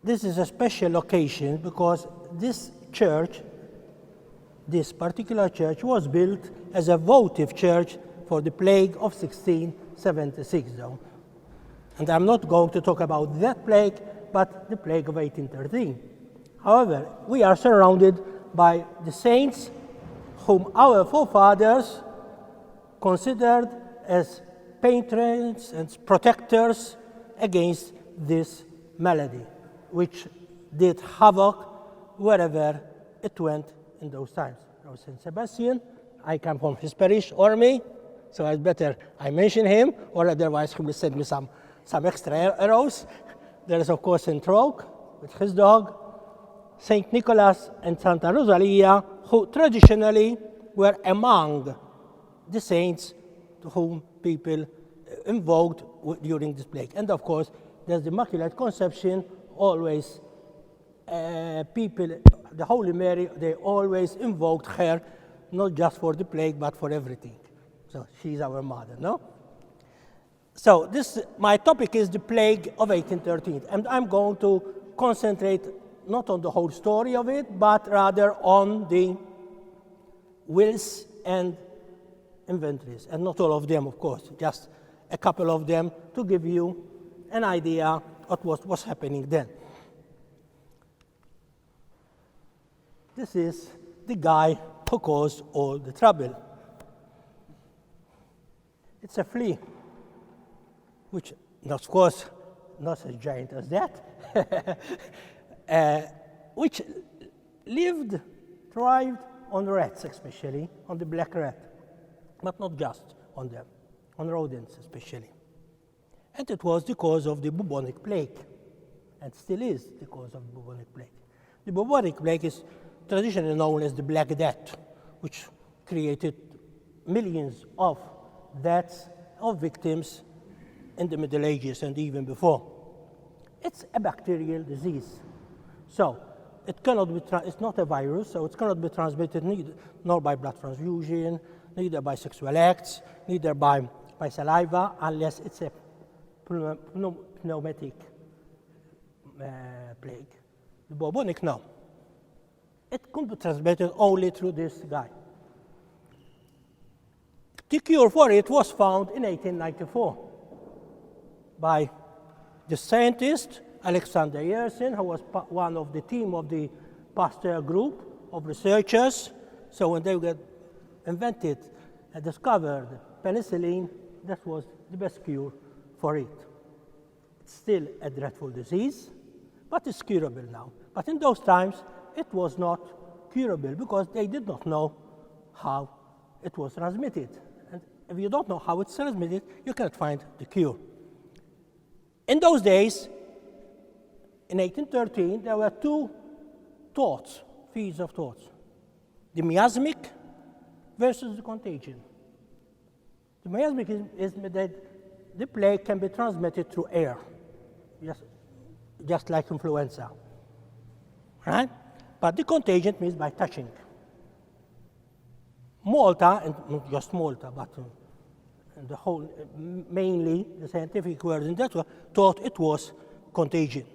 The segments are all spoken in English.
This is a special occasion because this church, this particular church, was built as a votive church for the plague of 1676, though. And I'm not going to talk about that plague, but the plague of 1813. However, we are surrounded by the saints whom our forefathers considered as patrons and protectors against this malady, which did havoc wherever it went in those times. Now, Saint Sebastian, I come from his parish or me, so it's better I mention him, or otherwise he will send me some extra arrows. There is, of course, Saint Roque with his dog, Saint Nicholas and Santa Rosalia, who traditionally were among the saints to whom people invoked during this plague. And of course, there's the Immaculate Conception, always people, the Holy Mary, they always invoked her, not just for the plague, but for everything. So she's our mother, no? So my topic is the plague of 1813, and I'm going to concentrate not on the whole story of it, but rather on the wills and inventories, and not all of them, of course, just a couple of them to give you an idea of what was happening then. This is the guy who caused all the trouble. It's a flea, which, of course, not as giant as that, which thrived on rats, especially on the black rat, but not just on them, on rodents especially. And it was the cause of the bubonic plague, and still is the cause of the bubonic plague. The bubonic plague is traditionally known as the Black Death, which created millions of deaths of victims in the Middle Ages and even before. It's a bacterial disease. So it cannot be it's not a virus, so it cannot be transmitted nor by blood transfusion, neither by sexual acts, neither by saliva, unless it's a pneumatic plague. The bubonic, no. It could be transmitted only through this guy. The cure for it was found in 1894 by the scientist Alexander Yersin, who was one of the team of the Pasteur group of researchers. So when they invented and discovered penicillin, that was the best cure for it. It's still a dreadful disease, but it's curable now. But in those times, it was not curable because they did not know how it was transmitted. And if you don't know how it's transmitted, you cannot find the cure. In those days, in 1813, there were two thoughts, fields of thoughts. The miasmic versus the contagion. The miasmic is that the plague can be transmitted through air, just like influenza, right? But the contagion means by touching. Malta, and not just Malta, but the whole, mainly the scientific world in that thought it was contagion.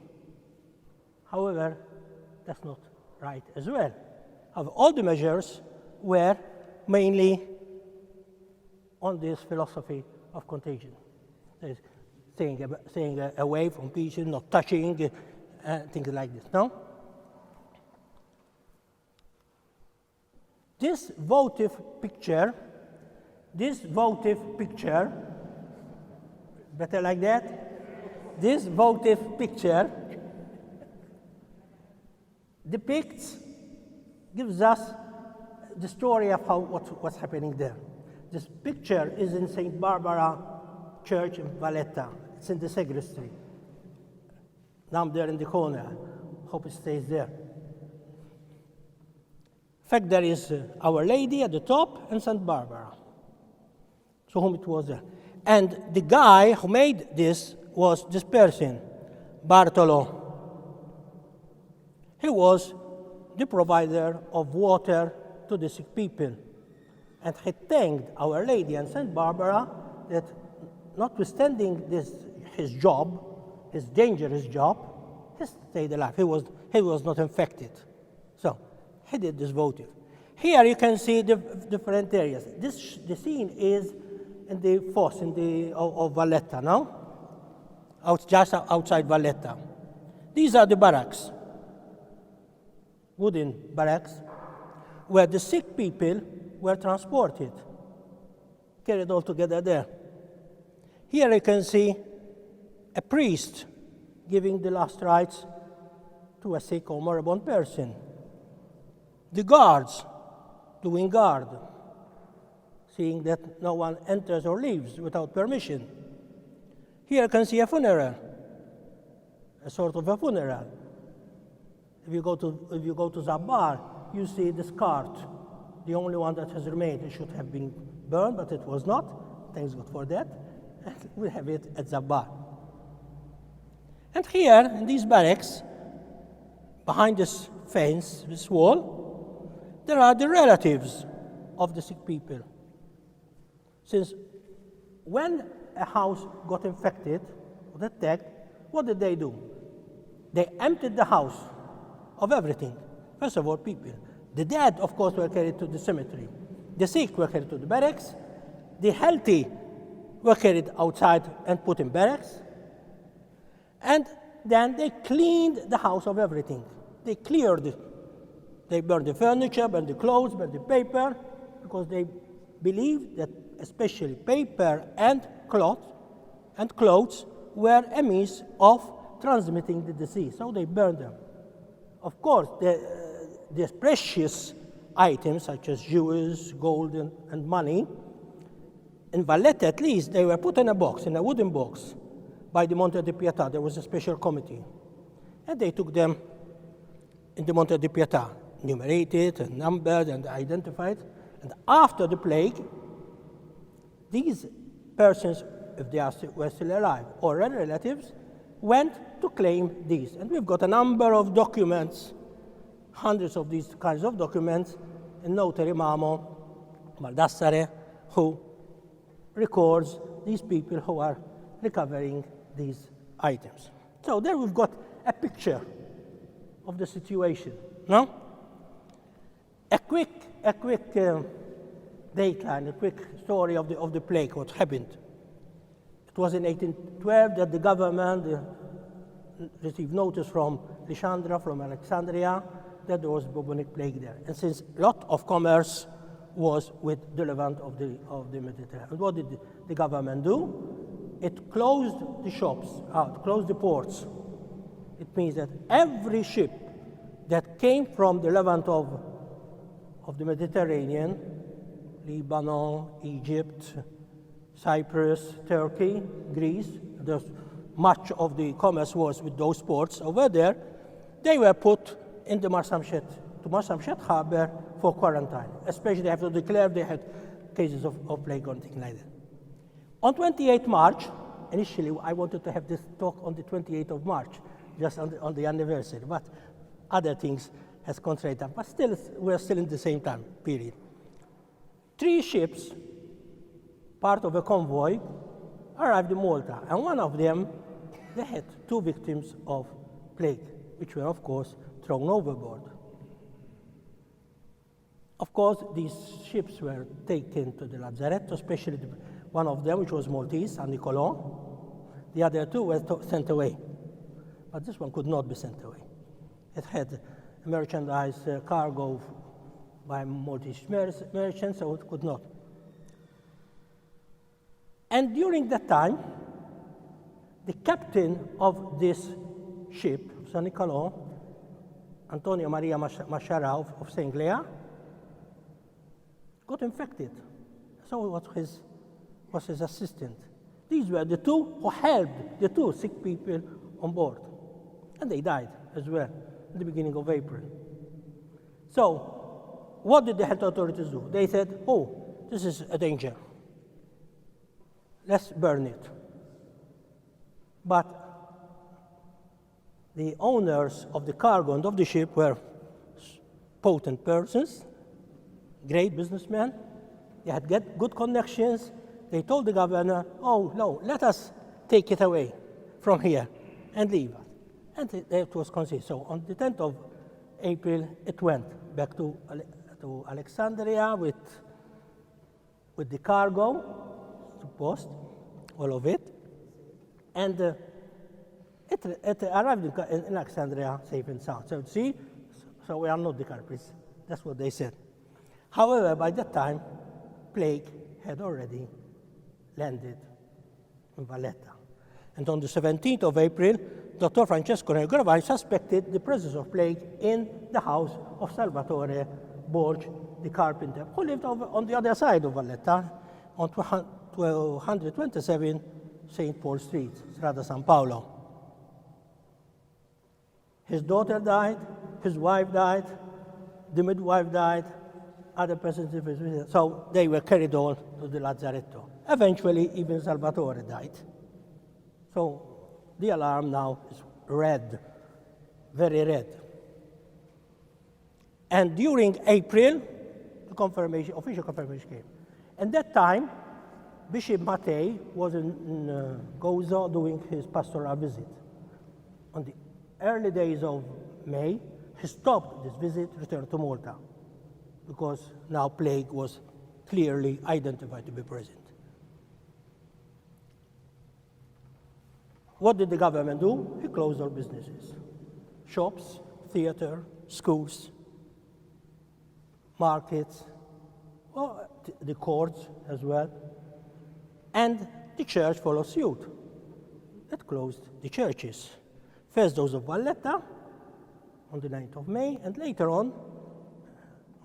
However, that's not right as well. All the measures were mainly on this philosophy of contagion. Staying away from people, not touching, things like this, no? This votive picture, better like that? This votive picture gives us the story of what's happening there. This picture is in St. Barbara Church in Violetta. It's in the sacristy. Down there in the corner. Hope it stays there. In fact, there is Our Lady at the top and St. Barbara, to whom it was there. And the guy who made this was this person, Bartolo. He was the provider of water to the sick people. And he thanked Our Lady and St. Barbara that notwithstanding his dangerous job, He stayed alive. He was not infected. So he did this votive. Here you can see the different areas. The scene is in the fosse of Violetta, no? Just outside Violetta. These are the barracks, wooden barracks, where the sick people were transported, carried all together there. Here you can see a priest giving the last rites to a sick or moribund person. The guards doing guard, seeing that no one enters or leaves without permission. Here you can see a funeral, a sort of a funeral. If you go to Zabbar, you see this cart, the only one that has remained. It should have been burned, but it was not. Thanks God for that. We have it at Zabbar. And here, in these barracks, behind this fence, this wall, there are the relatives of the sick people. Since when a house got infected or attacked, what did they do? They emptied the house of everything. First of all, people. The dead, of course, were carried to the cemetery. The sick were carried to the barracks. The healthy were carried outside and put in barracks. And then they cleaned the house of everything. They cleared it. They burned the furniture, burned the clothes, burned the paper, because they believed that especially paper and clothes were a means of transmitting the disease. So they burned them. Of course, the precious items such as jewels, gold, and money, in Violetta at least, they were put in a box, in a wooden box, by the Monte di Pietà. There was a special committee. And they took them in the Monte di Pietà, numerated and numbered and identified. And after the plague, these persons, if they were still alive or relatives, went to claim these. And we've got a number of documents, hundreds of these kinds of documents, in Notary Mamo, Baldassare, who records these people who are recovering these items. So there we've got a picture of the situation, no? A quick dateline, a quick story of the plague, what happened. It was in 1812 that the government received notice from Lysandra, from Alexandria, that there was bubonic plague there. And since a lot of commerce was with the Levant of the Mediterranean. And what did the government do? It closed the shops, closed the ports. It means that every ship that came from the Levant of the Mediterranean, Lebanon, Egypt, Cyprus, Turkey, Greece, much of the commerce was with those ports over there, they were put in the Marsamshet harbor for quarantine, especially after they declared they had cases of plague or anything like that. On 28 March, initially I wanted to have this talk on the 28th of March, just on the anniversary, but other things has constrained them. But still, we're still in the same time period. 3 ships, part of a convoy, arrived in Malta, and one of them, they had 2 victims of plague, which were, of course, thrown overboard. Of course, these ships were taken to the Lazzaretto, especially one of them, which was Maltese, San Nicolò. The other 2 were sent away. But this one could not be sent away. It had a merchandise cargo by Maltese merchants, so it could not. And during that time, the captain of this ship, San Nicolò, Antonio Maria Masciara of St. Lea, got infected. So was his assistant. These were the 2 who helped the 2 sick people on board. And they died as well in the beginning of April. So what did the health authorities do? They said, oh, this is a danger. Let's burn it. But the owners of the cargo and of the ship were potent persons, great businessmen. They had good connections. They told the governor, oh, no, let us take it away from here and leave us. And it was conceived. So on the 10th of April, it went back to Alexandria with the cargo, to post, all of it. And it arrived in Alexandria safe and sound. So see, so we are not the culprits. That's what they said. However, by that time, plague had already landed in Violetta. And on the 17th of April, Dr. Francesco Negrovani suspected the presence of plague in the house of Salvatore Borg, the carpenter, who lived over on the other side of Violetta, on 227 St. Paul Street, Strada San Paolo. His daughter died, his wife died, the midwife died, other persons, so they were carried on to the Lazzaretto. Eventually, even Salvatore died. So the alarm now is red, very red. And during April, the official confirmation came. And that time, Bishop Mattei was in Gozo doing his pastoral visit. On the early days of May, he stopped this visit, returned to Malta, because now plague was clearly identified to be present. What did the government do? He closed all businesses. Shops, theater, schools, markets, well, the courts as well. And the church followed suit. It closed the churches. First those of Violetta on the 9th of May, and later on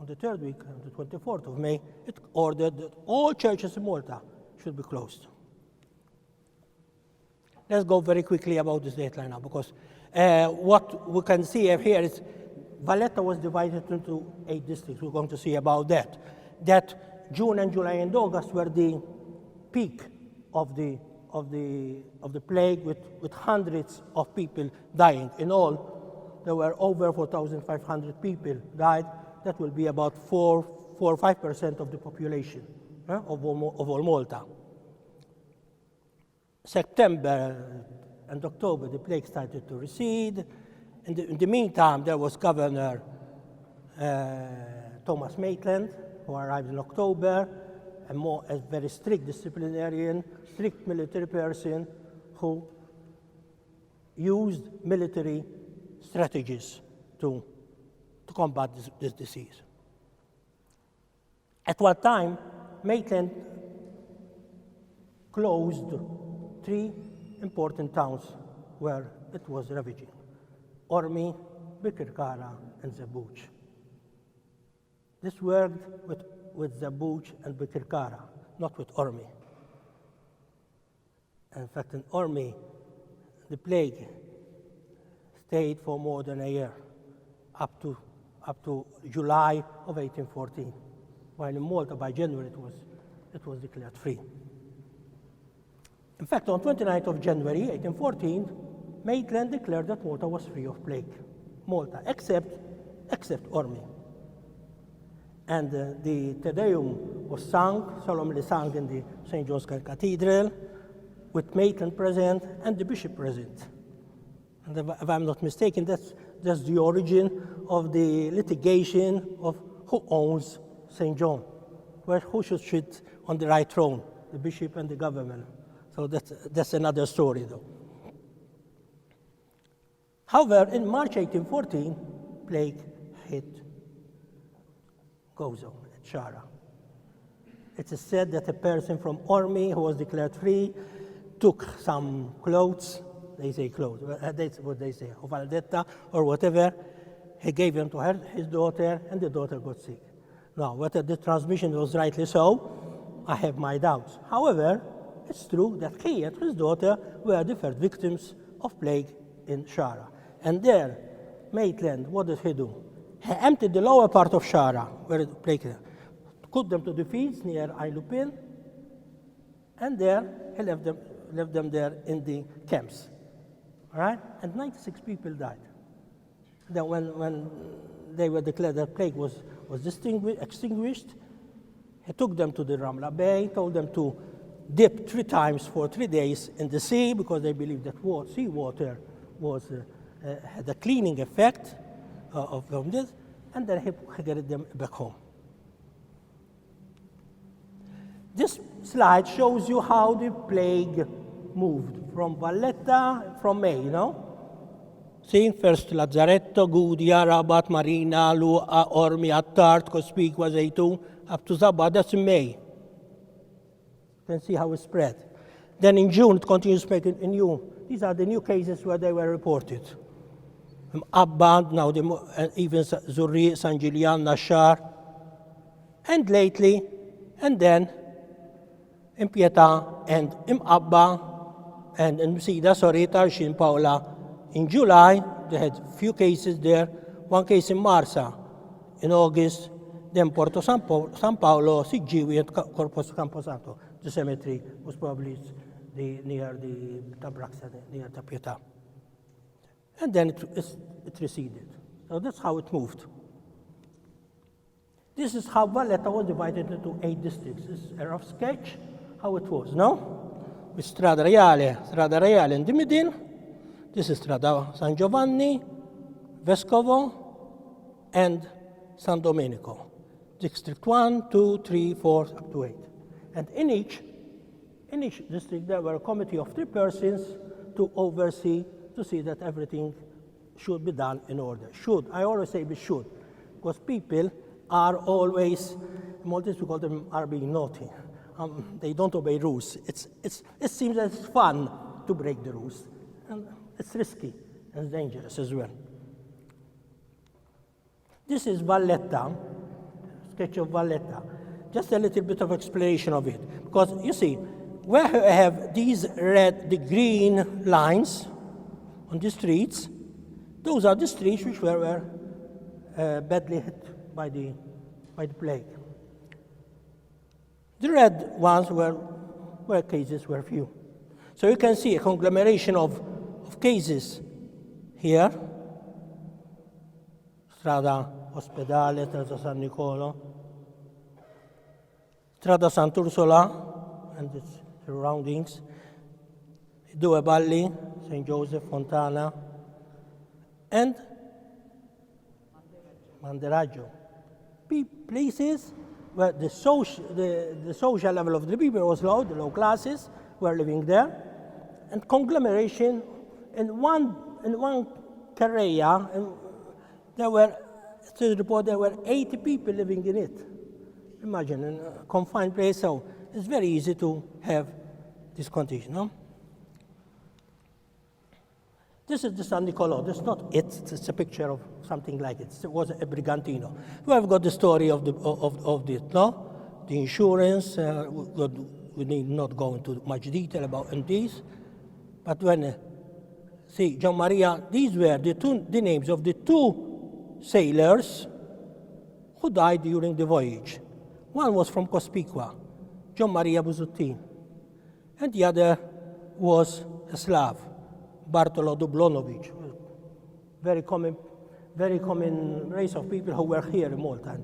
the third week, on the 24th of May, it ordered that all churches in Malta should be closed. Let's go very quickly about this dateline now, because what we can see here is Violetta was divided into 8 districts. We're going to see about that. That June and July and August were the peak of the plague, with hundreds of people dying. In all, there were over 4,500 people died. That will be about 4 or 5% of the population of all Malta. September and October, the plague started to recede. In the meantime, there was Governor Thomas Maitland, who arrived in October, a very strict disciplinarian, strict military person, who used military strategies to combat this disease. At one time, Maitland closed 3 important towns where it was ravaging: Ormi, Bikirkara, and Zabuch. This worked with Zabuch and Bikirkara, not with Ormi. In fact, in Ormi, the plague stayed for more than a year, up to July of 1814, while in Malta, by January, it was declared free. In fact, on 29th of January, 1814, Maitland declared that Malta was free of plague. Malta, except Ormi. And the Te Deum was sung, solemnly sung in the St. John's Cathedral, with Maitland present and the bishop present. And if I'm not mistaken, that's the origin of the litigation of who owns St. John, who should sit on the right throne, the bishop and the government. So that's another story, though. However, in March 1814, plague hit Gozo at Shara. It is said that a person from Ormi who was declared free took some clothes, they say clothes, that's what they say, of Violetta or whatever. He gave them to his daughter, and the daughter got sick. Now, whether the transmission was rightly so, I have my doubts. However, it's true that he and his daughter were the first victims of plague in Shara. And there, Maitland, what did he do? He emptied the lower part of Shara, where the plague was, put them to the fields near Ain Lupin, and there he left them there in the camps. All right? And 96 people died. Then when they were declared that plague was extinguished, he took them to the Ramla Bay, told them to dip 3 times for 3 days in the sea, because they believed that sea water was had a cleaning effect of this, and then he carried them back home. This slide shows you how the plague moved from Valletta, from May, you know? See, first Lazzaretto, Gudia, Rabat, Marina, Lua, Ormi, Attard, Cospicua, Zeytun, up to Zabad, that's in May. You can see how it spread. Then in June, it continues spreading in June. These are the new cases where they were reported. Abband, now even Zurri, San Gillian, Nashar, and lately, and then in Pietà and in Abba, and in Sida, Sorita, Shin Paola. In July, they had few cases there, one case in Marsa. In August, then Porto San Paolo, Siggivi, and Corpus Camposanto. The cemetery was probably near the Tabraxa, near the Pietà. And then it receded. So that's how it moved. This is how Valletta was divided into 8 districts. This is a rough sketch, how it was, no? With Strada Reale in the middle. This is Strada San Giovanni, Vescovo, and San Domenico. District 1, 2, 3, 4, up to 8. And in each district there were a committee of 3 persons to oversee, to see that everything should be done in order. Should, I always say we should, because people are always, Maltese we call them are being naughty. They don't obey rules. It seems that it's fun to break the rules. And it's risky and dangerous as well. This is Valletta, sketch of Valletta. Just a little bit of explanation of it. Because you see, where I have these the green lines on the streets, those are the streets which were badly hit by the plague. The red ones where cases were few. So you can see a conglomeration of cases here. Strada Ospedale, Strada San Nicolo, Strada Sant'Ursula and its surroundings, Due Balli, St. Joseph, Fontana, and Manderaggio. Places where the social level of the people was low, the low classes were living there, and conglomeration in one carrea, and there were, to the report, there were 80 people living in it. Imagine, in a confined place, so it's very easy to have this condition, no? This is the San Nicolò. That's not it. It's a picture of something like it. It was a brigantino. We have got the story of this, no? The insurance. We need not go into much detail about this. But when see John Maria, these were the names of the 2 sailors who died during the voyage. One was from Cospicua, John Maria Busuttin, and the other was a Slav, Bartolo Dublonovic, very common race of people who were here in Malta,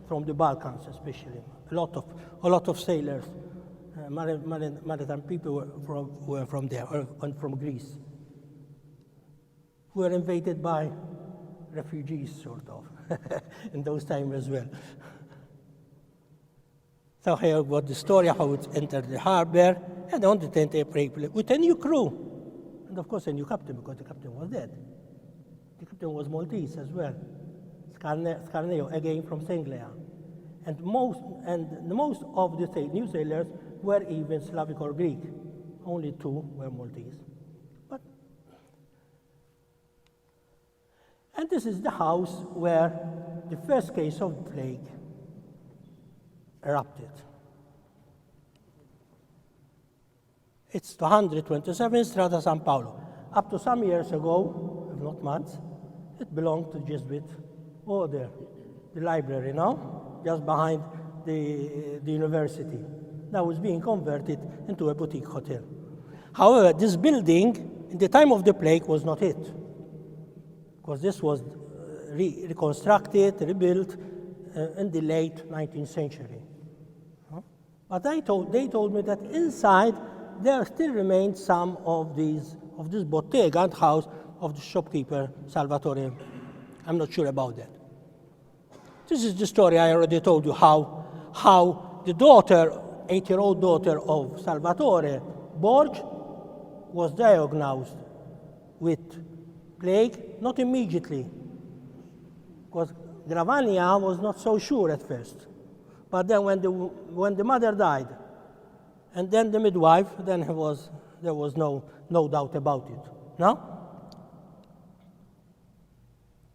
from the Balkans especially. A lot of sailors, maritime people were from there, and from Greece, who were invaded by refugees, sort of, in those times as well. So here got the story of how it entered the harbor, and on the 10th April, with a new crew. And of course a new captain, because the captain was dead. The captain was Maltese as well. Scarneo, again from Senglia. And most of the new sailors were even Slavic or Greek. Only 2 were Maltese. And this is the house where the first case of plague erupted. It's 227 Strada San Paolo. Up to some years ago, if not months, it belonged to Jesuit order, the library, just behind the university. That was being converted into a boutique hotel. However, this building, in the time of the plague, was not it, because this was reconstructed, rebuilt in the late 19th century. But they told me that inside there still remained some of this bottega and house of the shopkeeper, Salvatore. I'm not sure about that. This is the story I already told you, how the daughter, 8-year-old daughter of Salvatore, Borg, was diagnosed with plague, not immediately, because Gravania was not so sure at first. But then when the mother died, and then the midwife, then there was no doubt about it. No?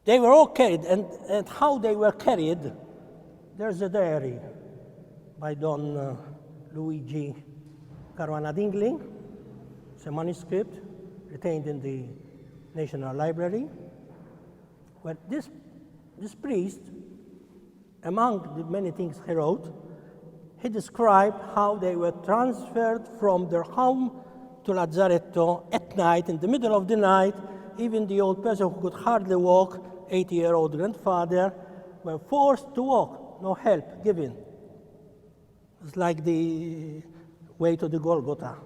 They were all carried, and how they were carried, there's a diary by Don Luigi Caruana Dingling. It's a manuscript retained in the National Library, where this priest, among the many things he wrote, he described how they were transferred from their home to Lazzaretto at night, in the middle of the night. Even the old person who could hardly walk, 80-year-old grandfather, were forced to walk, no help given. It's like the way to the Golgotha.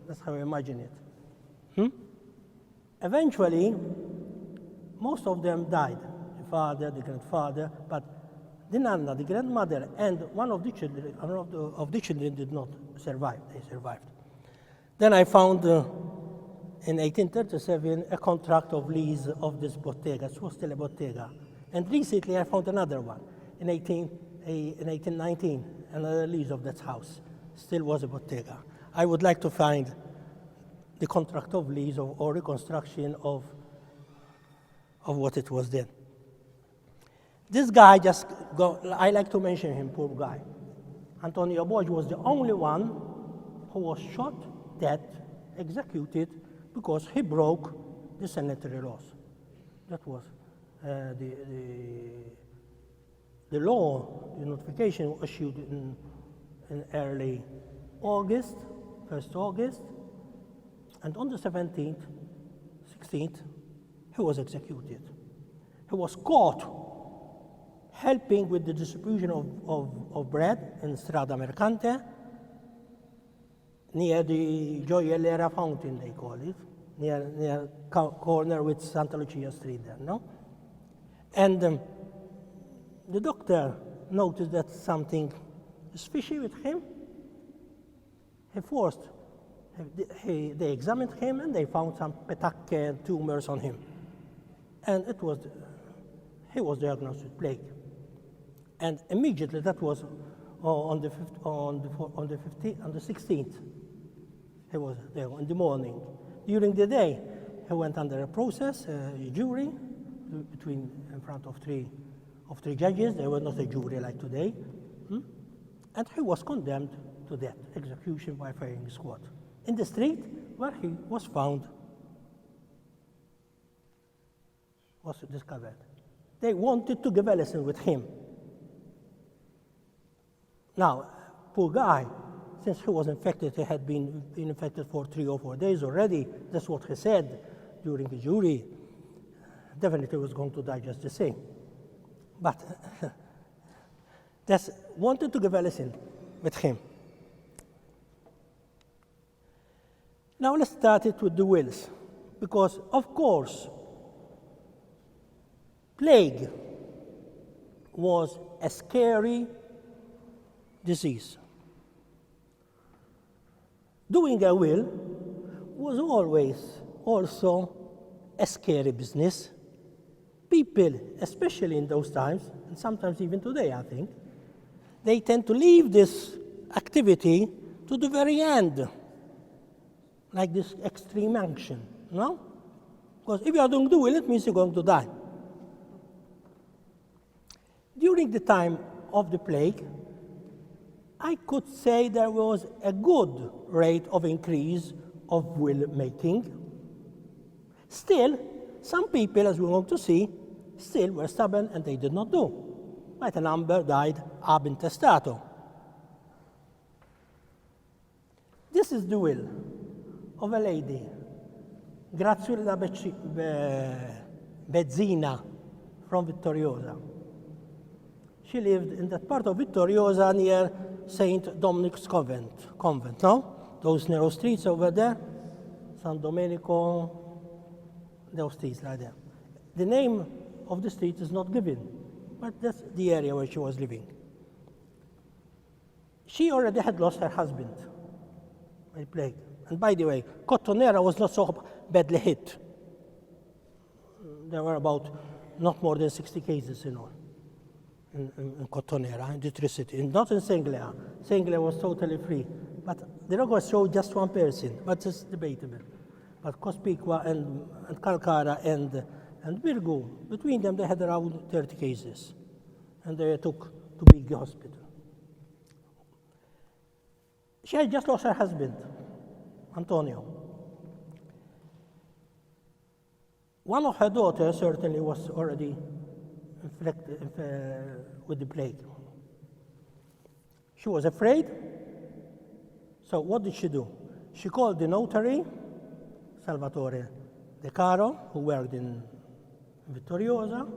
That's how I imagine it. Eventually, most of them died, the father, the grandfather, but the nonna, the grandmother, and one of the children did not survive. They survived. Then I found in 1837 a contract of lease of this bottega. It was still a bottega. And recently I found another one in 1819, another lease of that house. Still was a bottega. I would like to find the contract of lease or reconstruction of what it was then. This guy I like to mention him, poor guy. Antonio Borg was the only one who was shot dead, executed, because he broke the sanitary laws. That was the law, the notification issued in early August, 1st August, and on the 17th, 16th, he was executed. He was caught helping with the distribution of bread in Strada Mercante, near the Gioiellera Fountain, they call it, near corner with Santa Lucia Street there, no? And the doctor noticed that something is fishy with him. They examined him and they found some petacce tumors on him. And he was diagnosed with plague. And immediately, that was on the 16th, he was there in the morning. During the day, he went under a process, a jury, in front of three judges. They were not a jury like today. And he was condemned to death, execution by firing squad, in the street where he was found, was discovered. They wanted to give a lesson with him. Now, poor guy, since he was infected, he had been infected for 3 or 4 days already. That's what he said during the jury. Definitely was going to die just the same. But that's wanted to give a lesson with him. Now let's start it with the wills, because of course, plague was a scary disease. Doing a will was always also a scary business. People, especially in those times, and sometimes even today, I think, they tend to leave this activity to the very end, like this extreme action, no? Because if you are doing the will, it means you're going to die. During the time of the plague, I could say there was a good rate of increase of will making. Still, some people, as we're going to see, still were stubborn and they did not do. Quite a number died ab intestato. This is the will of a lady, Graziola Bezzina, from Vittoriosa. She lived in that part of Vittoriosa near St. Dominic's convent, no? Those narrow streets over there, San Domenico, those streets like that. The name of the street is not given, but that's the area where she was living. She already had lost her husband by plague. And by the way, Cotonera was not so badly hit. There were about not more than 60 cases in all in Cotonera, in the three cities, not in Senglia. Senglia was totally free. But the records show just one person, but it's debatable. But Cospicua and Calcara and Virgo, between them they had around 30 cases. And they took to Big Hospital. She had just lost her husband, Antonio. One of her daughters certainly was already infected with the plague. She was afraid. So what did she do? She called the notary, Salvatore De Caro, who worked in Vittoriosa,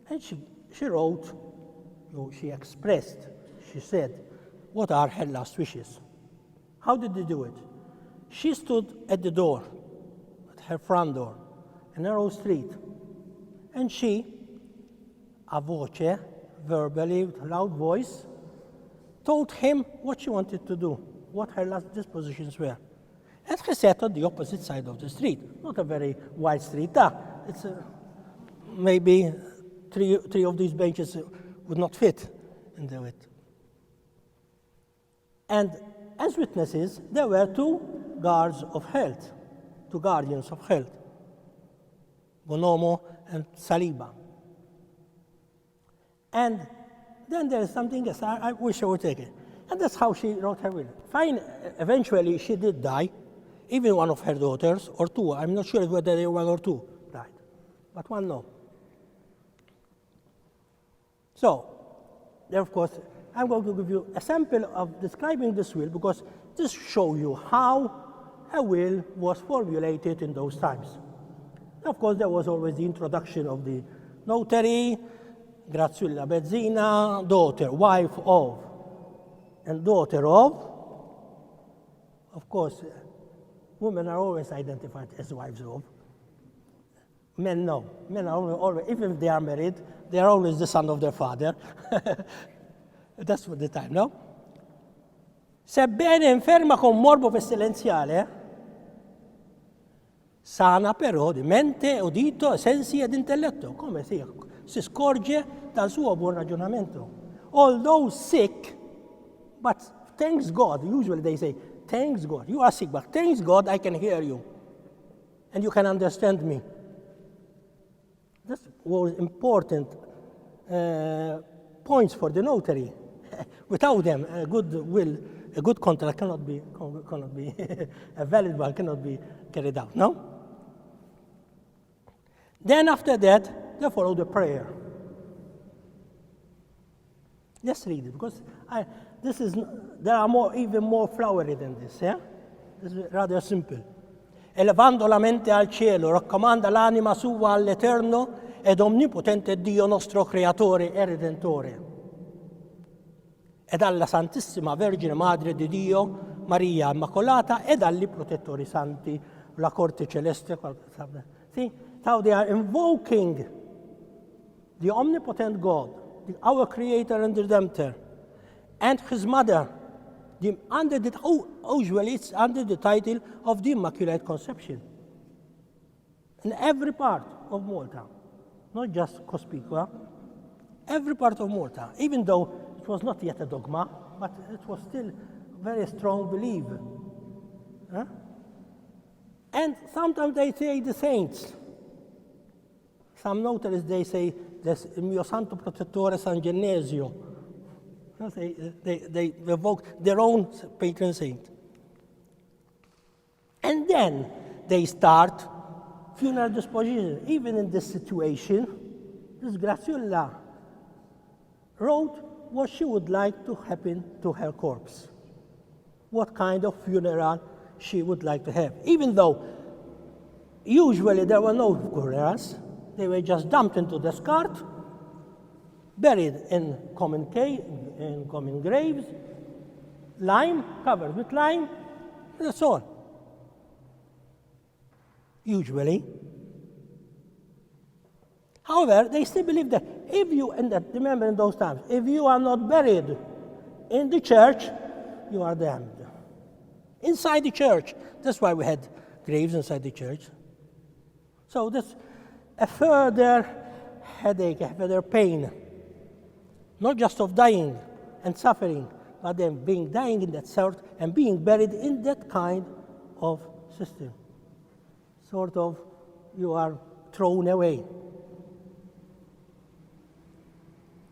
and she wrote, she expressed, she said, what are her last wishes? How did they do it? She stood at the door, at her front door, a narrow street, and she, a voce, verbally, with a loud voice, told him what she wanted to do, what her last dispositions were. And he sat on the opposite side of the street, not a very wide street. It's maybe three of these benches would not fit into it. And as witnesses, there were two guards of health, two guardians of health, Bonomo and Saliba. And then there is something else. I wish I would take it. And that's how she wrote her will. Fine, eventually she did die. Even one of her daughters, or two, I'm not sure whether they were one or two, died. But one, no. So, there, of course, I'm going to give you a sample of describing this will, because this shows you how a will was formulated in those times. Of course, there was always the introduction of the notary, Grazulla Bezzina, daughter, wife of, and daughter of. Of course, women are always identified as wives of. Men, no. Men are always, even if they are married, they are always the son of their father. That's for the time, no? Sebbene inferma con morbo pestilenziale, sana però di mente, udito, sensi ed intelletto, come si scorge dal suo buon ragionamento. Although sick, but thanks God, usually they say, thanks God, you are sick, but thanks God I can hear you, and you can understand me. This was important points for the notary. Without them, a good will, a good contract cannot be a valid one cannot be carried out. No. Then after that, they follow the prayer. Let's read it, because there are even more flowery than this. Yeah, this is rather simple. Elevando la mente al cielo, raccomanda l'anima sua all'Eterno ed omnipotente Dio nostro Creatore e Redentore. Ed alla Santissima Vergine Madre di Dio, Maria Immacolata, ed agli protettori santi, la corte celeste. See how they are invoking the omnipotent God, our Creator and Redemptor, and His Mother, usually it's under the title of the Immaculate Conception. In every part of Malta, not just Cospicua, every part of Malta, even though it was not yet a dogma, but it was still very strong belief. Huh? And sometimes they say the saints. Some notaries, they say, il mio santo protettore San Genesio. They evoke their own patron saint. And then they start funeral disposition. Even in this situation, this Grazulla wrote what she would like to happen to her corpse, what kind of funeral she would like to have. Even though usually there were no funerals, they were just dumped into the cart, buried in common graves, lime, covered with lime, and that's all. usually. However, they still believe that if you, and that, remember in those times, if you are not buried in the church, you are damned. Inside the church. That's why we had graves inside the church. So that's a further headache, a further pain. Not just of dying and suffering, but then dying in that sort and being buried in that kind of system. Sort of, you are thrown away.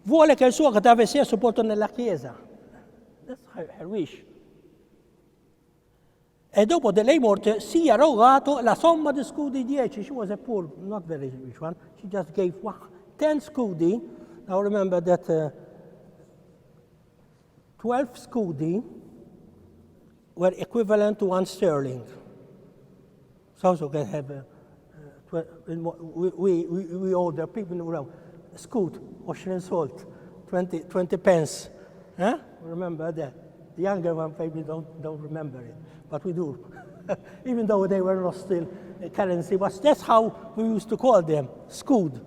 Vuole che il suo cadavere sia sepolto nella chiesa. That's her wish. E dopo di lei morte sia erogato la somma di scudi 10. She was a poor, not very rich one. She just gave 10 scudi. Now remember that 12 scudi were equivalent to 1 sterling. So can have, we older people know, scud, ocean and salt, 20 pence. Huh? Remember that. The younger one maybe don't remember it, but we do. Even though they were not still a currency, but that's how we used to call them, scud.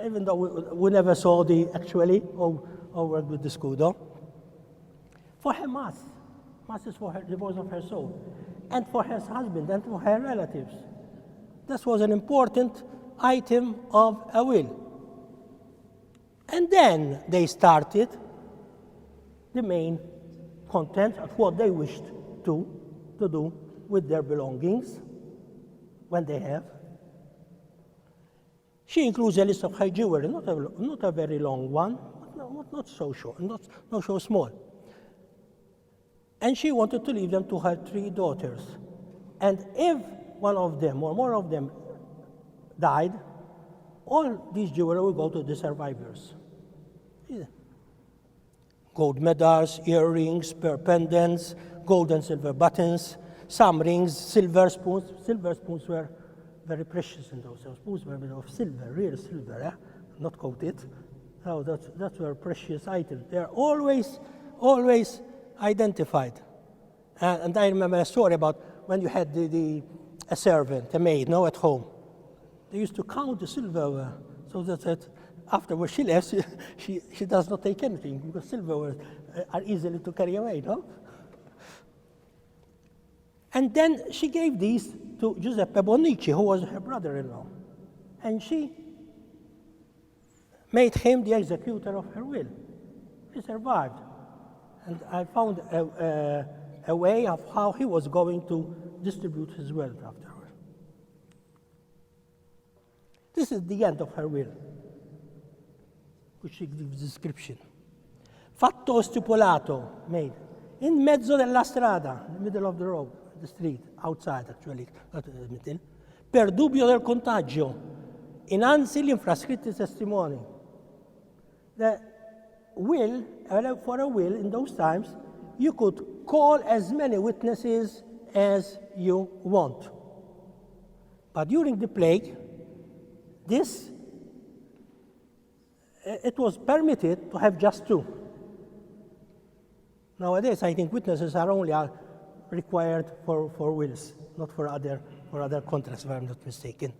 Even though we never saw the actually, or worked with the scud. Oh? For her mass is for her, the voice of her soul, and for her husband, and for her relatives. This was an important item of a will. And then they started the main content of what they wished to do with their belongings when they have. She includes a list of her jewelry, not a very long one, not so short, not so small. And she wanted to leave them to her 3 daughters. And if one of them or more of them died, all these jewelry will go to the survivors. Yeah. Gold medals, earrings, pendants, gold and silver buttons, some rings, silver spoons. Silver spoons were very precious in those days. Spoons were made of silver, real silver, not coated. So that's were precious items. They are always identified. And I remember a story about when you had a servant, a maid, at home. They used to count the silverware so that afterwards she left, she does not take anything because silverware are easily to carry away, no? And then she gave these to Giuseppe Bonnici, who was her brother-in-law. And she made him the executor of her will. He survived. And I found a way of how he was going to distribute his wealth afterward. This is the end of her will, which she gives description. Fatto stipulato, made, in mezzo della strada, in the middle of the road, the street, outside actually, not in the middle, per dubbio del contagio, innanzi gli infrascritti testimoni. The will, for a will in those times, you could call as many witnesses as you want. But during the plague, it was permitted to have just 2. Nowadays, I think witnesses are only required for wills, not for other contracts, if I'm not mistaken.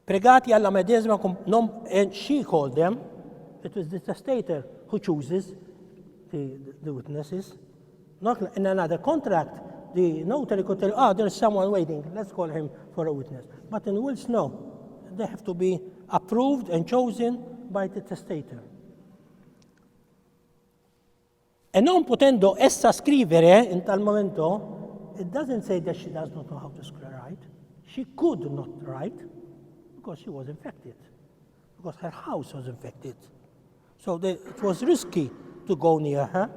Pregati alla medesima, and she called them. It was the testator who chooses the witnesses. Not in another contract, the notary could tell, there's someone waiting, let's call him for a witness. But in wills, no. They have to be approved and chosen by the testator. E non potendo essa scrivere in tal momento, it doesn't say that she does not know how to write. She could not write because she was infected, because her house was infected. So it was risky to go near her.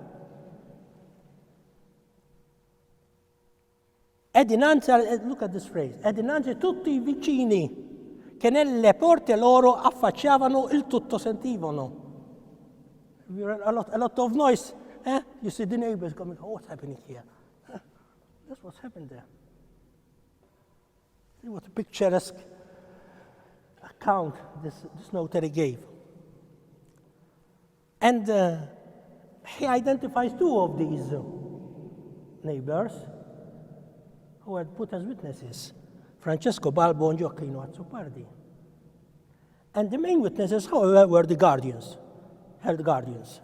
E dinanzi, look at this phrase, e dinanzi tutti I vicini che nelle porte loro affacciavano il tutto sentivano. A lot of noise. You see the neighbors coming, what's happening here? That's what's happened there. See what a picturesque account this notary gave. And he identifies 2 of these neighbors. who had put as witnesses Francesco Balbo and Gioacchino Azzopardi. And the main witnesses, however, were the guardians, held guardians,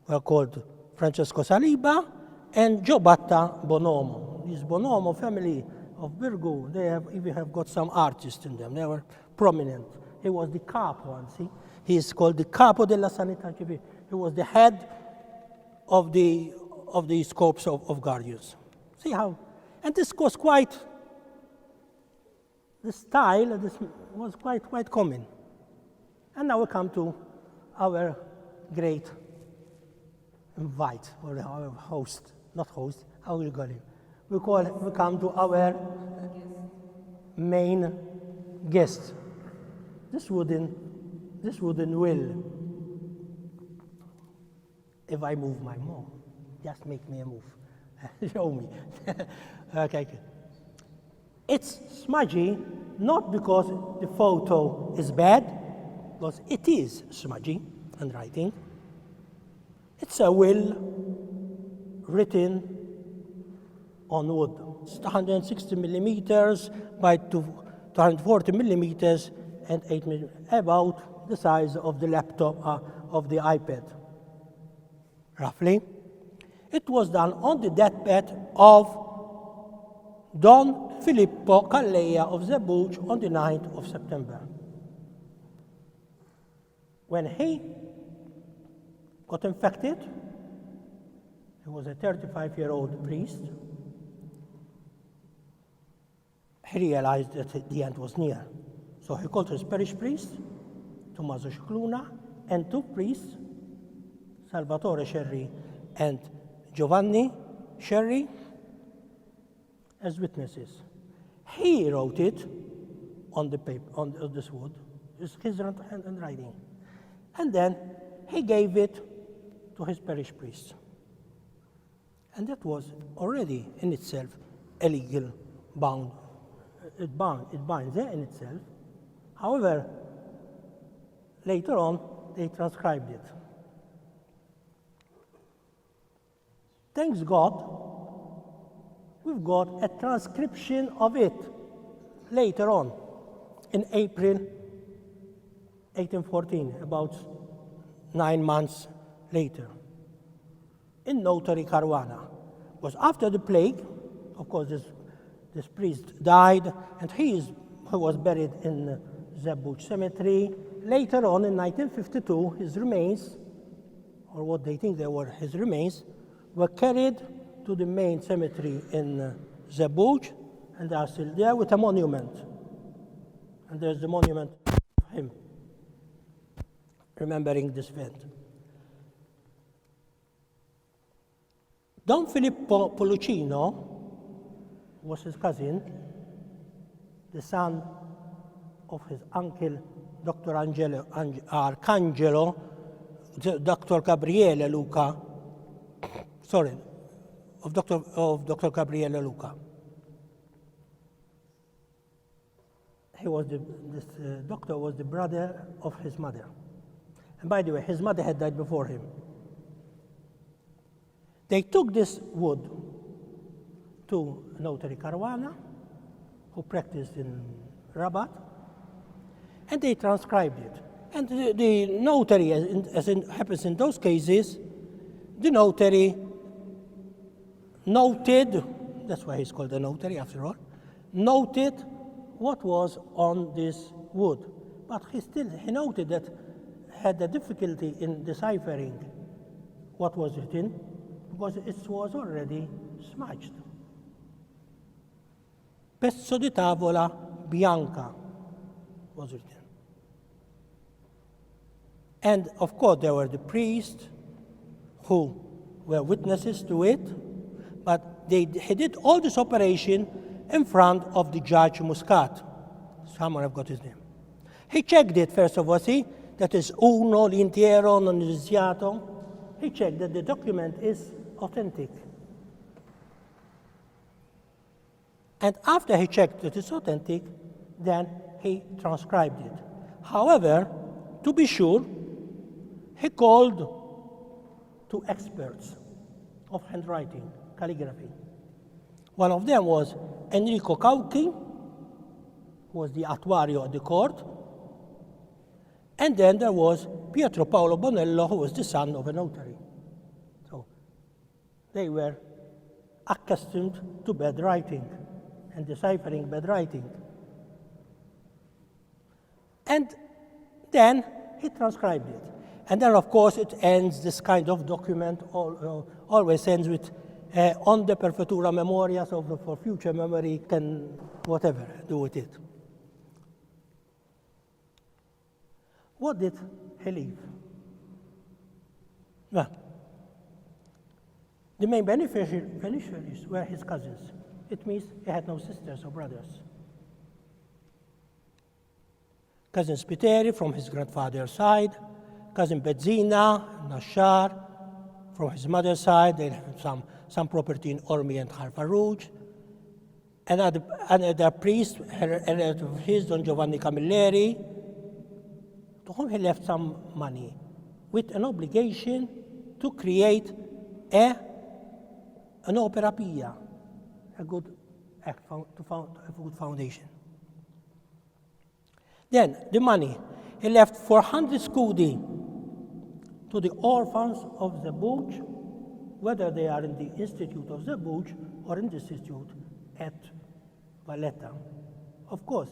were called Francesco Saliba and Giobatta Bonomo. This Bonomo family of Virgo, they even have got some artists in them. They were prominent. He was the capo, see? He is called the capo della sanità civile. He was the head of the corps of guardians. See how? And this was quite, the style, this was quite common. And now we come to our great invite, or our host, not host, how will you call him? We come to our main guest. This wooden will. If I move my mouth, just make me a move. Show me. Okay. It's smudgy, not because the photo is bad, because it is smudgy handwriting. It's a will written on wood. It's 160 millimeters by 240 millimeters and 8 millimeters, about the size of the laptop, of the iPad, roughly. It was done on the deathbed of Don Filippo Calleia of Zebuch on the 9th of September. When he got infected, he was a 35-year-old priest, he realized that the end was near. So he called his parish priest, Tommaso Scicluna, and two priests, Salvatore Scerri and Giovanni Scerri, as witnesses. He wrote it on the paper, on this wood, his handwriting. And then he gave it to his parish priest. And that was already in itself a legal bound. It binds in itself. However, later on, they transcribed it. Thanks God, we've got a transcription of it later on, in April 1814, about 9 months later, in Notary Caruana. Because after the plague, of course, this priest died, and he was buried in Zebuch Cemetery. Later on, in 1952, his remains, or what they think they were his remains, were carried to the main cemetery in Zebuch, and they are still there with a monument. And there's the monument of him, remembering this event. Don Filippo Polucino was his cousin, the son of his uncle, Dr. Arcangelo, Dr. Gabriele Luca, of Dr. Gabriele Luca. This doctor was the brother of his mother. And by the way, his mother had died before him. They took this wood to Notary Caruana, who practiced in Rabat, and they transcribed it. And the notary, as it happens in those cases, the notary noted, that's why he's called a notary after all, noted what was on this wood. But he noted that had a difficulty in deciphering what was written because it was already smudged. Pezzo di tavola bianca was written. And of course there were the priests who were witnesses to it, but he did all this operation in front of the Judge Muscat. Someone have got his name. He checked it first of all, see, that is uno, l'intero, non iniziato. He checked that the document is authentic. And after he checked that it's authentic, then he transcribed it. However, to be sure, he called two experts of handwriting, calligraphy, One of them was Enrico Cauchi, who was the attuario at the court. And then there was Pietro Paolo Bonello, who was the son of a notary. So they were accustomed to bad writing and deciphering bad writing. And then he transcribed it. And then, of course, it ends, this kind of document always ends with onde per futura memoria, so for future memory, can whatever do with it. What did he leave? Well, the main beneficiaries were his cousins. It means he had no sisters or brothers. Cousin Spiteri from his grandfather's side, cousin Bezzina, Nashar, from his mother's side, they had some property in Ormi and Harfarouj. Another priest, a relative of his, Don Giovanni Camilleri, to whom he left some money, with an obligation to create an opera pia, a good act to found a good foundation. Then the money, he left 400 scudi to the orphans of the Bouch, whether they are in the Institute of the Bouch or in the Institute at Violetta. Of course,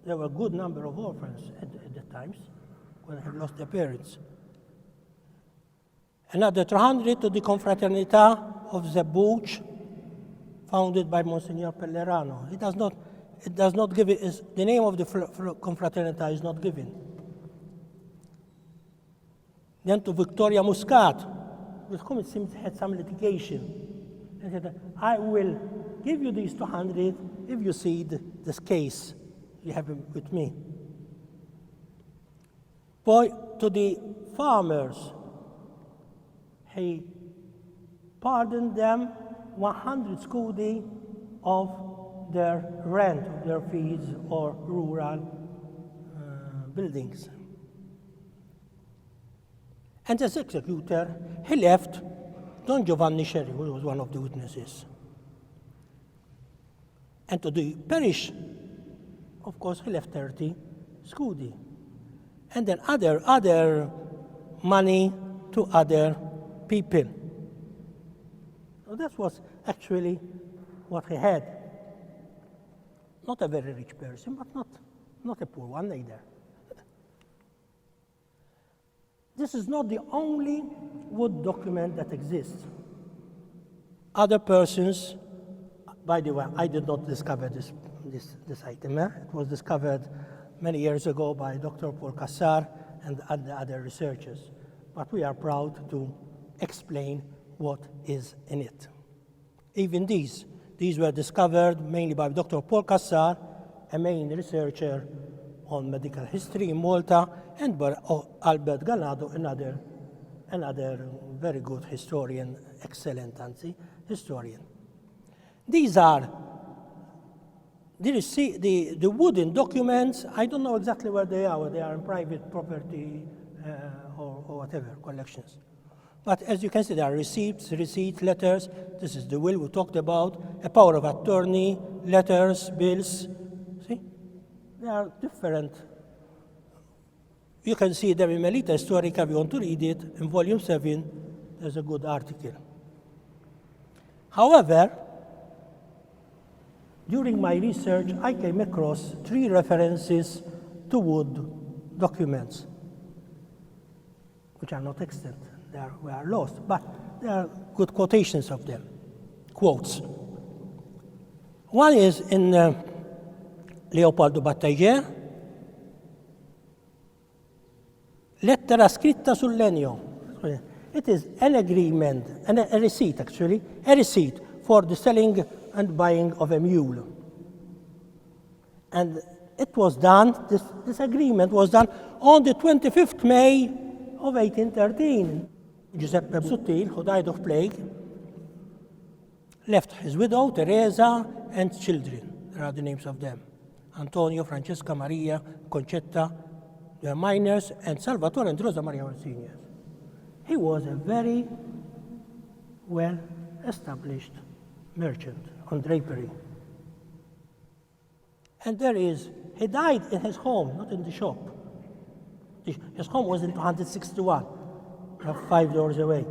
there were a good number of orphans at the times when they had lost their parents. Another 300 to the Confraternita of the Bouch, founded by Monsignor Pellerano. It does not give it, the name of the Confraternita is not given. Then to Victoria Muscat, with whom it seems had some litigation. And said, I will give you these 200 if you cede this case you have with me. Boy, to the farmers, he pardoned them 100 scudi of their rent, of their fees or rural buildings. And as executor, he left Don Giovanni Sherry, who was one of the witnesses. And to the parish, of course, he left 30 scudi. And then other money to other people. So that was actually what he had. Not a very rich person, but not a poor one either. This is not the only wood document that exists. Other persons, by the way, I did not discover this item. It was discovered many years ago by Dr. Paul Cassar and other researchers. But we are proud to explain what is in it. Even these were discovered mainly by Dr. Paul Cassar, a main researcher on medical history in Malta, and by Albert Ganado, another very good historian, excellent historian. These are the wooden documents. I don't know exactly where they are, whether they are in private property or whatever, collections. But as you can see, there are receipts, letters. This is the will we talked about, a power of attorney, letters, bills. See? They are different. You can see them in Melita Historica if you want to read it. In volume 7, there's a good article. However, during my research, I came across 3 references to wood documents, which are not extant. They are lost, but there are good quotations of them, quotes. One is in Leopoldo Battaglier, lettera scritta sul legno. It is an agreement, a receipt actually, a receipt for the selling and buying of a mule. And it was done, this agreement was done on the 25th May of 1813. Giuseppe Sottil, who died of plague, left his widow, Teresa, and children. There are the names of them. Antonio, Francesca, Maria, Concetta, they are minors, and Salvatore and Rosa Maria were seniors. He was a very well-established merchant. on drapery. And he died in his home, not in the shop. His home was in 261, 5 doors away.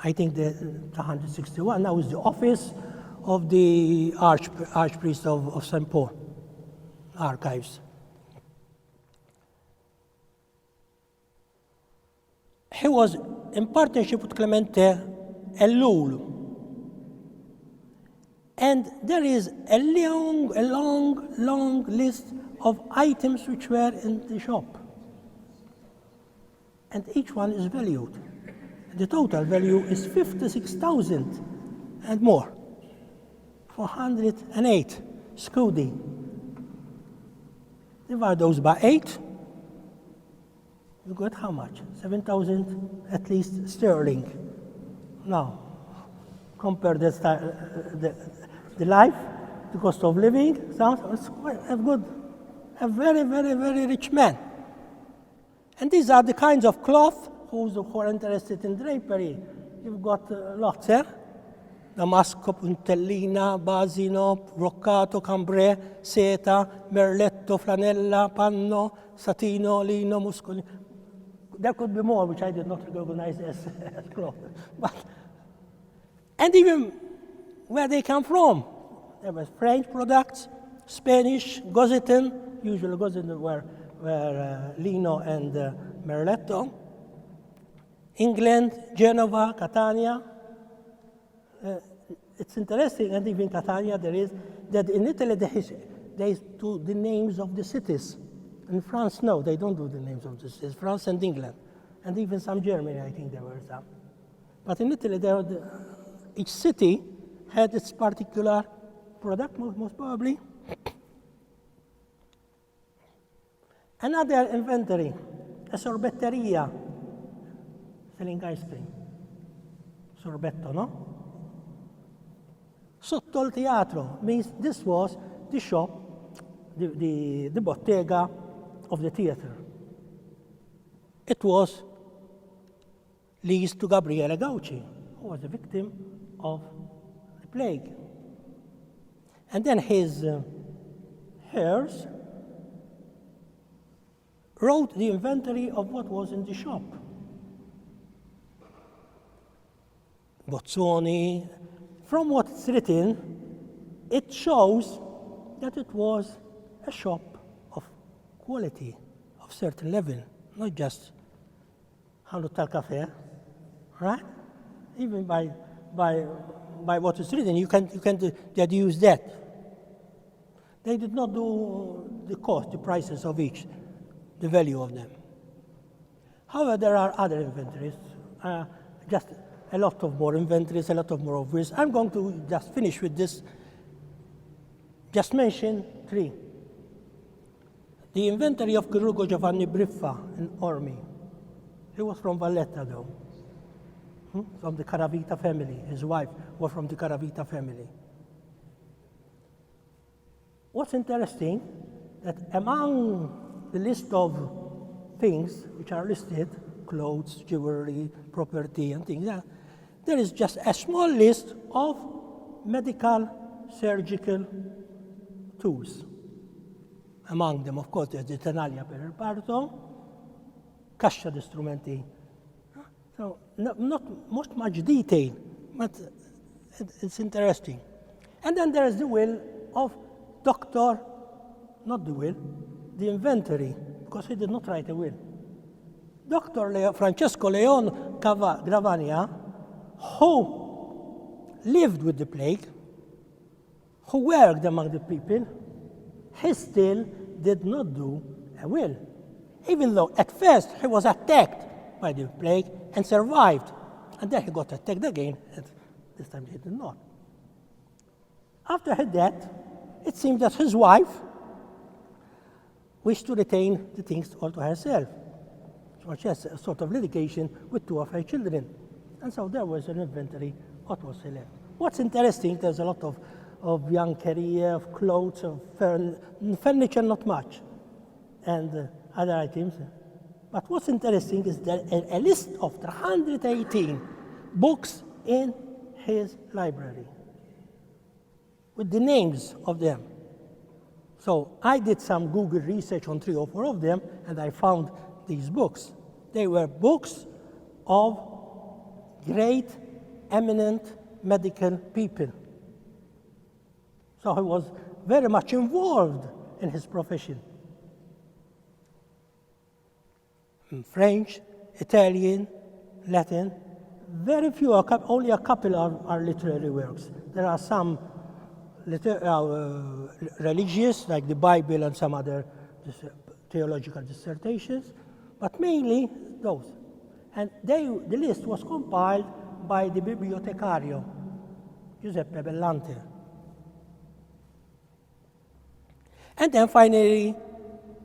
I think the 261 now is the office of the Archpriest of St. Paul, archives. He was in partnership with Clemente Ellul. And there is a long list of items which were in the shop. And each one is valued. The total value is 56,000 and more. 408 scudi. Divide those by 8. You got how much? 7,000 at least sterling. Now, compare the life, the cost of living, sounds quite good. A very, very, very rich man. And these are the kinds of cloth who are interested in drapery. You've got lots here. Damasco, puntellina, basino, broccato, cambrai, seta, merletto, flanella, panno, satino, lino, muscoli. There could be more which I did not recognize as cloth. And even where they come from. There were French products, Spanish, Gozzitan, usually Gozzitan were lino and merletto. England, Genova, Catania. It's interesting, and even Catania there is, that in Italy there is the names of the cities. In France, no, they don't do the names of the cities. France and England, and even some Germany, I think there were some. But in Italy, each city had its particular product, most probably. Another inventory, a sorbetteria, selling ice cream. Sorbetto, no? Sotto il teatro means this was the shop, the bottega of the theater. It was leased to Gabriele Gauci, who was a victim of the plague. And then his heirs wrote the inventory of what was in the shop. Bozzoni. From what's written, it shows that it was a shop of quality, of certain level, not just Hanutal Cafe, right? Even by what is written, you can deduce that. They did not do the cost, the prices of each, the value of them. However, there are other inventories, just a lot of more inventories, a lot of more obvious. I'm going to just finish with this, just mention 3. The inventory of Chirurgo Giovanni Briffa in Ormi. He was from Violetta, though, from the Caravita family. His wife was from the Caravita family. What's interesting, that among the list of things which are listed, clothes, jewelry, property, and things, there is just a small list of medical surgical tools. Among them, of course, there's the tenaglia per il parto, cascia di strumenti. So not much detail, but it's interesting. And then there's the will of Dr. Not the will, the inventory, because he did not write a will. Dr. Francesco Leon Gravania, who lived with the plague, who worked among the people, he still did not do a will. Even though at first he was attacked by the plague and survived. And then he got attacked again, and this time he did not. After his death, it seems that his wife wished to retain the things all to herself. So she has a sort of litigation with 2 of her children. And so there was an inventory of what was left. What's interesting, there's a lot of biancheria, of clothes, of furniture, not much, and other items. But what's interesting is that a list of 318 books in his library with the names of them. So I did some Google research on 3 or 4 of them, and I found these books. They were books of great, eminent medical people. So he was very much involved in his profession. French, Italian, Latin, very few, only a couple are literary works. There are some religious, like the Bible and some other theological dissertations, but mainly those. And the list was compiled by the bibliotecario, Giuseppe Bellante. And then finally,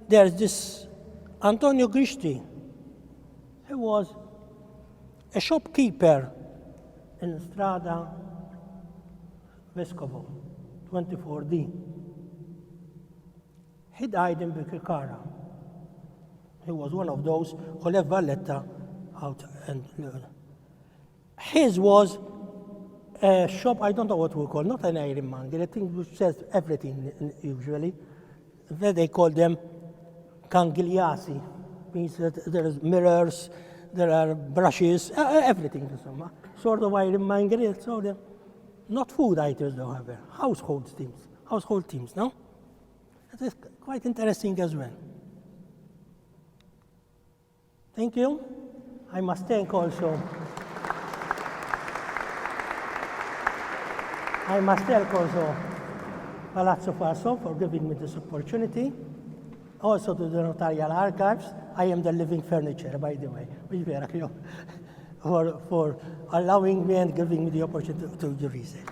there's this Antonio Gristi. He was a shopkeeper in Strada Vescovo, 24D. He died in Bicchicara. He was one of those who left Violetta out. And his was a shop, I don't know what we call, not an ironmonger, I think which sells everything usually. They call them cangigliasi, means that there is mirrors, there are brushes, everything. Sort of ironmonger, so not food items, however, household themes, no? It is quite interesting as well. Thank you. I must thank also Palazzo Falson for giving me this opportunity. Also to the Notarial Archives. I am the living furniture, by the way, for allowing me and giving me the opportunity to do research.